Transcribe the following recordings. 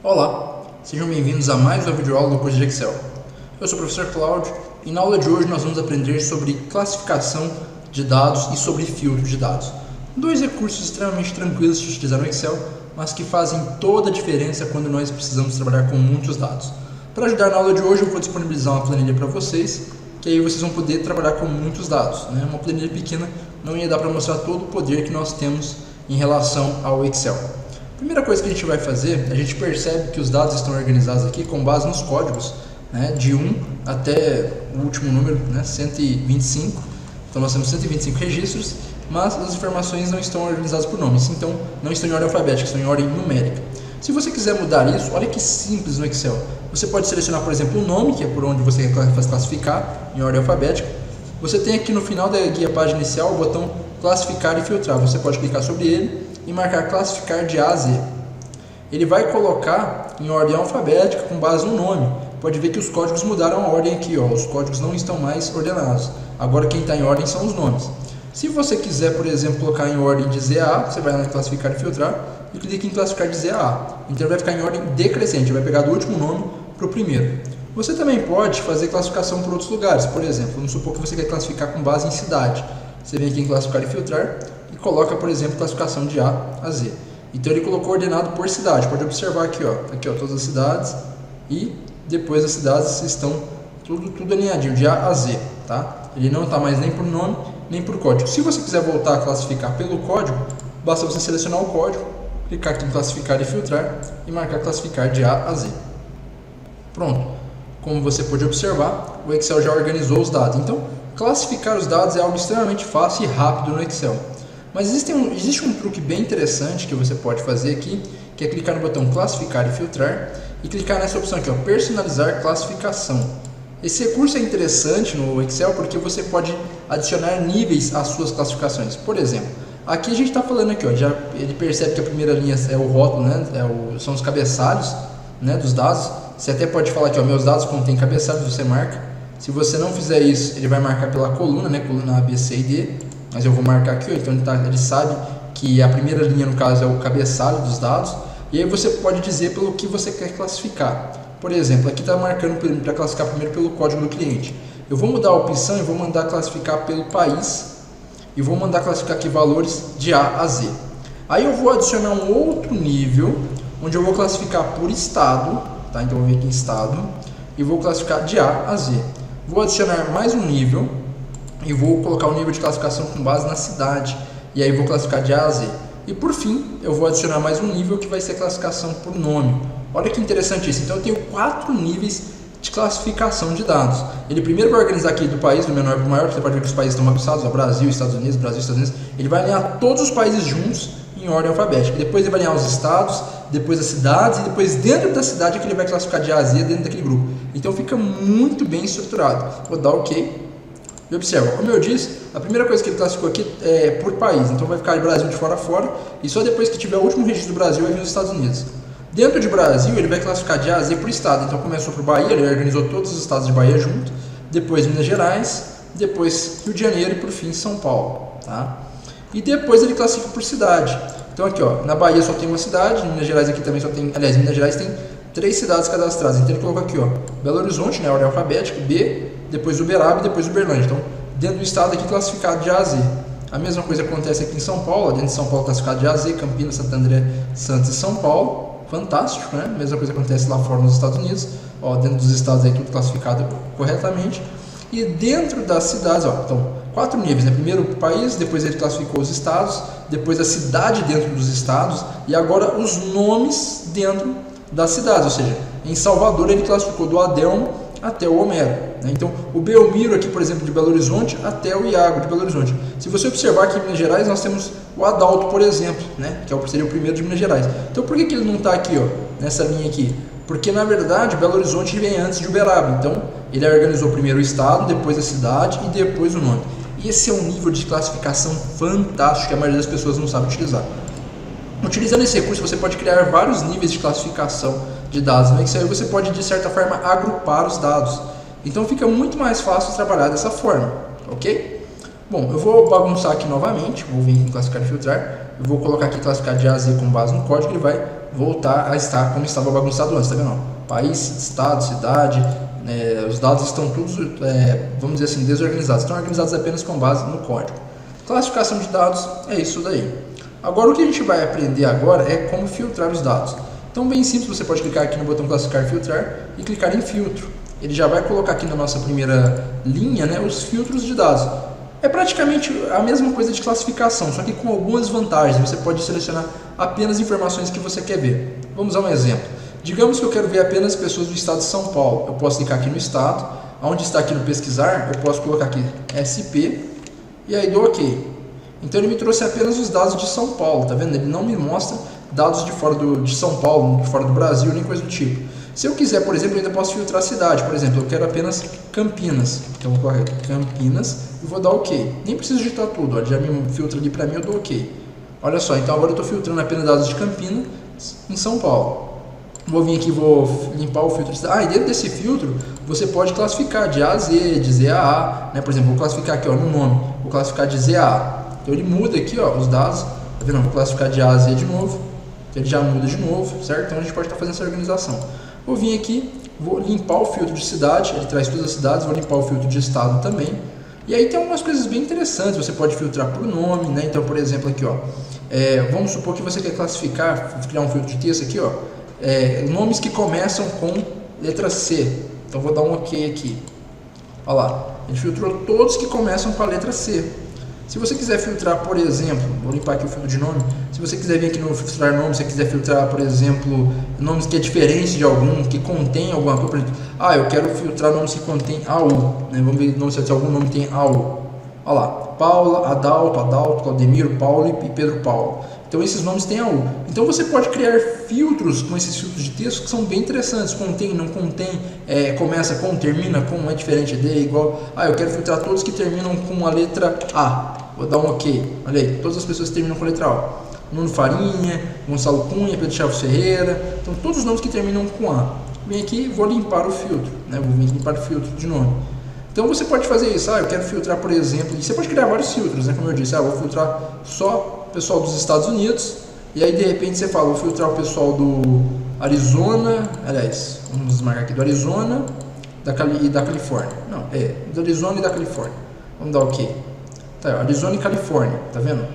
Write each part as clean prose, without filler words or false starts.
Olá, sejam bem-vindos a mais uma videoaula do curso de Excel. Eu sou o professor Cláudio e na aula de hoje nós vamos aprender sobre classificação de dados e sobre filtro de dados. Dois recursos extremamente tranquilos de utilizar no Excel, mas que fazem toda a diferença quando nós precisamos trabalhar com muitos dados. Para ajudar na aula de hoje eu vou disponibilizar uma planilha para vocês, que aí vocês vão poder trabalhar com muitos dados. Uma planilha pequena não ia dar para mostrar todo o poder que nós temos em relação ao Excel. A primeira coisa que a gente vai fazer, a gente percebe que os dados estão organizados aqui com base nos códigos, de 1 até o último número, 125. Então nós temos 125 registros, mas as informações não estão organizadas por nomes, então não estão em ordem alfabética, estão em ordem numérica. Se você quiser mudar isso, olha que simples no Excel. Você pode selecionar, por exemplo, o nome, que é por onde você quer classificar, em ordem alfabética. Você tem aqui no final da guia página inicial o botão classificar e filtrar. Você pode clicar sobre ele e marcar classificar de A a Z. Ele vai colocar em ordem alfabética com base no nome. Pode ver que os códigos mudaram a ordem aqui, os códigos não estão mais ordenados. Agora quem está em ordem são os nomes. Se você quiser, por exemplo, colocar em ordem de Z a A, você vai lá em classificar e filtrar e clica em classificar de Z a A. Então ele vai ficar em ordem decrescente, vai pegar do último nome para o primeiro. Você também pode fazer classificação por outros lugares. Por exemplo, vamos supor que você quer classificar com base em cidade. Você vem aqui em classificar e filtrar e coloca, por exemplo, classificação de A a Z. Então ele colocou ordenado por cidade. Pode observar aqui, todas as cidades e depois as cidades estão tudo alinhadinho, de A a Z, tá? Ele não está mais nem por nome, nem por código. Se você quiser voltar a classificar pelo código, basta você selecionar o código, clicar aqui em classificar e filtrar e marcar classificar de A a Z. Pronto. Como você pode observar, o Excel já organizou os dados. Então, classificar os dados é algo extremamente fácil e rápido no Excel. Mas existe um truque bem interessante que você pode fazer aqui, que é clicar no botão classificar e filtrar e clicar nessa opção aqui, personalizar classificação. Esse recurso é interessante no Excel porque você pode adicionar níveis às suas classificações. Por exemplo, aqui a gente está falando aqui, ele percebe que a primeira linha é o rótulo, são os cabeçalhos, dos dados. Você até pode falar aqui, meus dados contêm cabeçalhos, você marca. Se você não fizer isso, ele vai marcar pela coluna, coluna A, B, C e D. Mas eu vou marcar aqui, então ele sabe que a primeira linha, no caso, é o cabeçalho dos dados. E aí você pode dizer pelo que você quer classificar. Por exemplo, aqui está marcando para classificar primeiro pelo código do cliente. Eu vou mudar a opção e vou mandar classificar pelo país. E vou mandar classificar aqui valores de A a Z. Aí eu vou adicionar um outro nível, onde eu vou classificar por estado. Então eu vou vir aqui em estado e vou classificar de A a Z. Vou adicionar mais um nível e vou colocar o nível de classificação com base na cidade. E aí vou classificar de A a Z. E por fim, eu vou adicionar mais um nível que vai ser classificação por nome. Olha que interessante isso. Então eu tenho 4 níveis de classificação de dados. Ele primeiro vai organizar aqui do país, do menor para o maior. Você pode ver que os países estão bagunçados, Brasil, Estados Unidos, Brasil, Estados Unidos. Ele vai alinhar todos os países juntos em ordem alfabética. Depois ele vai alinhar os estados, depois as cidades, e depois dentro da cidade é que ele vai classificar de A a Z dentro daquele grupo. Então fica muito bem estruturado. Vou dar OK. E observa, como eu disse, a primeira coisa que ele classificou aqui é por país. Então vai ficar o Brasil de fora a fora, e só depois que tiver o último registro do Brasil vai vir os Estados Unidos. Dentro de Brasil ele vai classificar de A a Z por estado. Então começou por Bahia, ele organizou todos os estados de Bahia junto, depois Minas Gerais, depois Rio de Janeiro e por fim São Paulo, tá? E depois ele classifica por cidade. Então aqui, na Bahia só tem uma cidade, em Minas Gerais aqui também só tem, aliás, em Minas Gerais tem 3 cidades cadastradas. Então ele colocou aqui, Belo Horizonte, ordem alfabética, B, depois Uberaba e depois Uberlândia. Então, dentro do estado aqui classificado de A a Z. A mesma coisa acontece aqui em São Paulo, dentro de São Paulo classificado de A a Z, Campinas, Santo André, Santos e São Paulo. Fantástico, A mesma coisa acontece lá fora nos Estados Unidos. Dentro dos estados aí tudo classificado corretamente. E dentro das cidades, então 4 níveis, Primeiro o país, depois ele classificou os estados, depois a cidade dentro dos estados e agora os nomes dentro das cidades, ou seja, em Salvador ele classificou do Adelmo até o Homero, Então o Belmiro aqui, por exemplo, de Belo Horizonte até o Iago de Belo Horizonte. Se você observar aqui em Minas Gerais nós temos o Adalto, por exemplo, que seria o primeiro de Minas Gerais. Então por que ele não está aqui, nessa linha aqui? Porque na verdade Belo Horizonte vem antes de Uberaba, então ele organizou primeiro o estado, depois a cidade e depois o nome. Esse é um nível de classificação fantástico que a maioria das pessoas não sabe utilizar. Utilizando esse recurso você pode criar vários níveis de classificação de dados no Excel e você pode de certa forma agrupar os dados. Então fica muito mais fácil trabalhar dessa forma, ok? Bom, eu vou bagunçar aqui novamente, vou vir aqui em classificar e filtrar, eu vou colocar aqui classificar de A a Z com base no código, ele vai voltar a estar como estava bagunçado antes, tá vendo? País, estado, cidade, os dados estão todos, vamos dizer assim, desorganizados, estão organizados apenas com base no código. Classificação de dados é isso daí. Agora o que a gente vai aprender agora é como filtrar os dados. Então bem simples, você pode clicar aqui no botão classificar e filtrar e clicar em filtro. Ele já vai colocar aqui na nossa primeira linha, né, os filtros de dados. É praticamente a mesma coisa de classificação, só que com algumas vantagens. Você pode selecionar apenas informações que você quer ver. Vamos a um exemplo. Digamos que eu quero ver apenas pessoas do estado de São Paulo. Eu posso clicar aqui no estado, onde está aqui no pesquisar, eu posso colocar aqui SP e aí dou OK. Então ele me trouxe apenas os dados de São Paulo, tá vendo? Ele não me mostra dados de fora de São Paulo, de fora do Brasil, nem coisa do tipo. Se eu quiser, por exemplo, eu ainda posso filtrar a cidade. Por exemplo, eu quero apenas Campinas. Então eu vou colocar aqui Campinas e vou dar OK. Nem preciso digitar tudo, ó, já me filtra ali para mim, eu dou OK. Olha só, então agora eu estou filtrando apenas dados de Campinas em São Paulo. Vou vir aqui, vou limpar o filtro de cidade. E dentro desse filtro você pode classificar de A a Z, de Z a A, né? Por exemplo, vou classificar aqui, ó, no nome, vou classificar de Z a A. Então ele muda aqui, ó, os dados, tá vendo? Vou classificar de A a Z de novo, então ele já muda de novo, certo? Então a gente pode estar fazendo essa organização. Vou vir aqui, vou limpar o filtro de cidade, ele traz todas as cidades, vou limpar o filtro de estado também. E aí tem algumas coisas bem interessantes, você pode filtrar por nome, né? Então, por exemplo, aqui, ó, vamos supor que você quer classificar, criar um filtro de texto aqui, ó, nomes que começam com letra C. Então vou dar um OK aqui. Olha lá, ele filtrou todos que começam com a letra C. Se você quiser filtrar, por exemplo, vou limpar aqui o filtro de nome. Se você quiser vir aqui no filtrar nomes, se você quiser filtrar, por exemplo, nomes que é diferente de algum, que contém alguma coisa, por exemplo, eu quero filtrar nomes que contém AU, né? Vamos ver se algum nome tem AU. Olha lá, Paula, Adalto, Claudemiro, Paulo e Pedro Paulo. Então esses nomes têm AU. Então você pode criar filtros com esses filtros de texto que são bem interessantes. Contém, não contém, começa com, termina com, é diferente de, igual. Eu quero filtrar todos que terminam com a letra A. Vou dar um OK. Olha aí, todas as pessoas que terminam com a letra A. Nuno Farinha, Gonçalo Cunha, Pedro Chaves Ferreira. Então todos os nomes que terminam com A. Vem aqui e vou limpar o filtro, né? Vou vir limpar o filtro de nome. Então você pode fazer isso, eu quero filtrar, por exemplo, e você pode criar vários filtros, né? Como eu disse, vou filtrar só o pessoal dos Estados Unidos, e aí de repente você fala, vou filtrar o pessoal do Arizona, aliás, vamos marcar aqui, do Arizona e da Califórnia. Não, do Arizona e da Califórnia. Vamos dar OK. Tá, Arizona e Califórnia, tá vendo?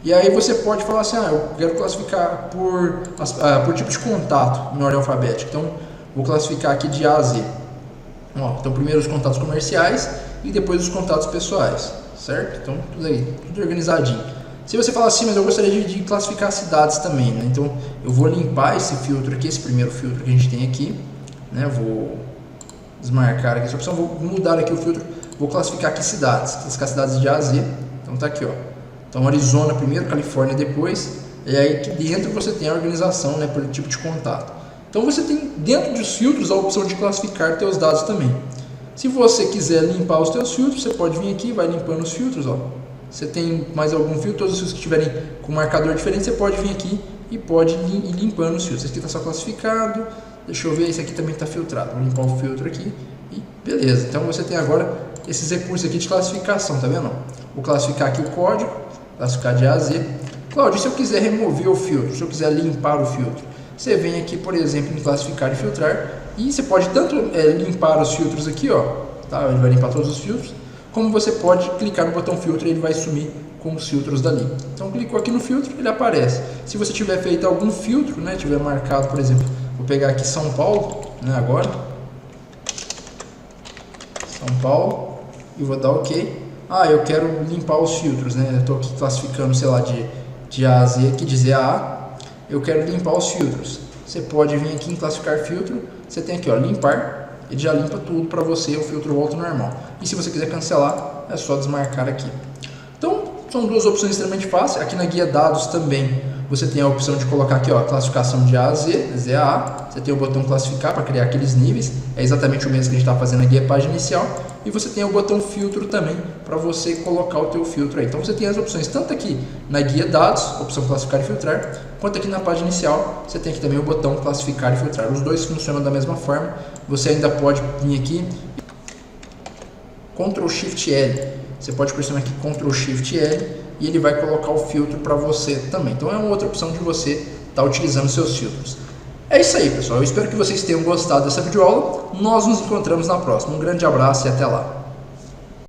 E aí você pode falar assim, eu quero classificar por tipo de contato, em ordem alfabética. Então, vou classificar aqui de A a Z. Então primeiro os contatos comerciais e depois os contatos pessoais, certo? Então tudo aí, tudo organizadinho. Se você falar assim, mas eu gostaria de classificar cidades também, né? Então eu vou limpar esse filtro aqui, esse primeiro filtro que a gente tem aqui, né? Vou desmarcar aqui essa opção, vou mudar aqui o filtro, vou classificar aqui cidades, classificar cidades de A a Z. Então tá aqui, ó. Então Arizona primeiro, Califórnia depois, e aí aqui dentro você tem a organização, né, por tipo de contato. Então você tem dentro dos filtros a opção de classificar teus dados também. Se você quiser limpar os teus filtros, você pode vir aqui e vai limpando os filtros, ó. Você tem mais algum filtro, todos os filtros que estiverem com marcador diferente, você pode vir aqui e pode ir limpando os filtros. Esse aqui está só classificado, deixa eu ver, esse aqui também está filtrado. Vou limpar o filtro aqui e beleza. Então você tem agora esses recursos aqui de classificação, tá vendo? Vou classificar aqui o código, classificar de A a Z. Cláudio, se eu quiser remover o filtro, se eu quiser limpar o filtro, você vem aqui, por exemplo, em classificar e filtrar, e você pode tanto limpar os filtros aqui, ó, tá? Ele vai limpar todos os filtros, como você pode clicar no botão filtro e ele vai sumir com os filtros dali. Então clicou aqui no filtro, ele aparece. Se você tiver feito algum filtro, né, tiver marcado, por exemplo, vou pegar aqui São Paulo, né, agora, São Paulo, e vou dar OK. Eu quero limpar os filtros, né? Eu estou aqui classificando, sei lá, de A a Z, aqui de Z a A. Eu quero limpar os filtros. Você pode vir aqui em classificar filtro, você tem aqui, ó, limpar, ele já limpa tudo para você, o filtro volta ao normal. E se você quiser cancelar, é só desmarcar aqui. Então, são duas opções extremamente fáceis. Aqui na guia dados também, você tem a opção de colocar aqui, ó, classificação de A a Z, Z a A. Você tem o botão classificar para criar aqueles níveis, é exatamente o mesmo que a gente está fazendo na guia página inicial. E você tem o botão filtro também para você colocar o teu filtro aí. Então você tem as opções tanto aqui na guia dados, opção classificar e filtrar, quanto aqui na página inicial você tem aqui também o botão classificar e filtrar. Os dois funcionam da mesma forma. Você ainda pode vir aqui Ctrl Shift L. Você pode pressionar aqui Ctrl Shift L e ele vai colocar o filtro para você também. Então é uma outra opção de você está utilizando seus filtros. É isso aí, pessoal. Eu espero que vocês tenham gostado dessa videoaula. Nós nos encontramos na próxima. Um grande abraço e até lá.